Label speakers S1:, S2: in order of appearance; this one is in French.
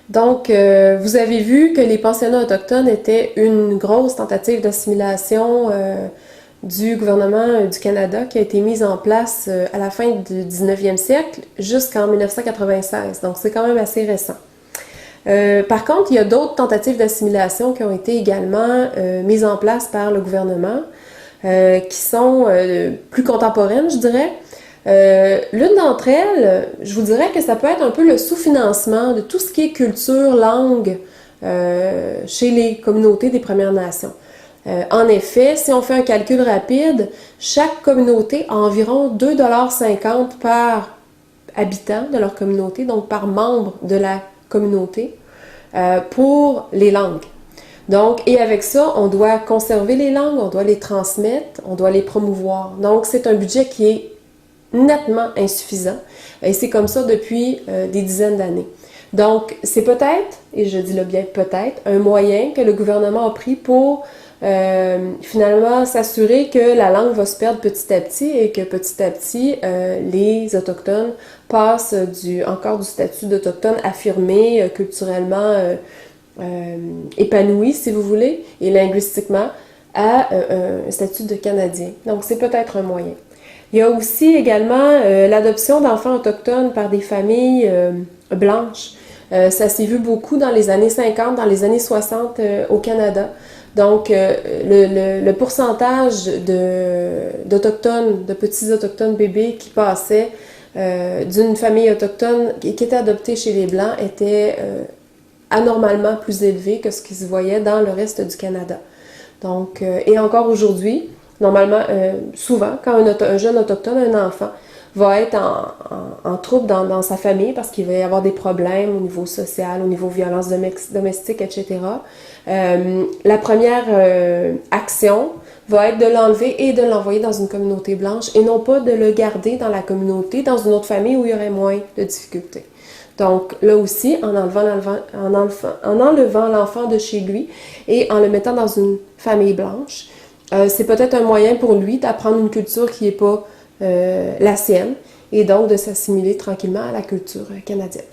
S1: Donc, vous avez vu que les pensionnats autochtones étaient une grosse tentative d'assimilation du gouvernement du Canada qui a été mise en place à la fin du 19e siècle jusqu'en 1996. Donc, c'est quand même assez récent. Par contre, il y a d'autres tentatives d'assimilation qui ont été également mises en place par le gouvernement, qui sont plus contemporaines, je dirais. L'une d'entre elles, je vous dirais que ça peut être un peu le sous-financement de tout ce qui est culture, langue chez les communautés des Premières Nations. En effet, si on fait un calcul rapide, chaque communauté a environ 2,50 $ par habitant de leur communauté, donc par membre de la communauté, pour les langues. Donc, et avec ça, on doit conserver les langues, on doit les transmettre, on doit les promouvoir. Donc, c'est un budget qui est nettement insuffisant. Et c'est comme ça depuis des dizaines d'années. Donc, c'est peut-être, et je dis le bien peut-être, un moyen que le gouvernement a pris pour finalement s'assurer que la langue va se perdre petit à petit et que petit à petit, les Autochtones passent encore du statut d'Autochtone affirmé, culturellement épanoui, si vous voulez, et linguistiquement, à un statut de Canadien. Donc, c'est peut-être un moyen. Il y a aussi également l'adoption d'enfants autochtones par des familles blanches. Ça s'est vu beaucoup dans les années 50, dans les années 60 au Canada. Donc, le pourcentage d'Autochtones, de petits Autochtones bébés qui passaient d'une famille autochtone qui était adoptée chez les Blancs était anormalement plus élevé que ce qui se voyait dans le reste du Canada. Donc, et encore aujourd'hui, normalement, souvent, quand un jeune autochtone, un enfant, va être en trouble dans sa famille parce qu'il va y avoir des problèmes au niveau social, au niveau violence domestique, etc. La première action va être de l'enlever et de l'envoyer dans une communauté blanche et non pas de le garder dans la communauté, dans une autre famille où il y aurait moins de difficultés. Donc là aussi, en enlevant l'enfant de chez lui et en le mettant dans une famille blanche, c'est peut-être un moyen pour lui d'apprendre une culture qui n'est pas la sienne et donc de s'assimiler tranquillement à la culture canadienne.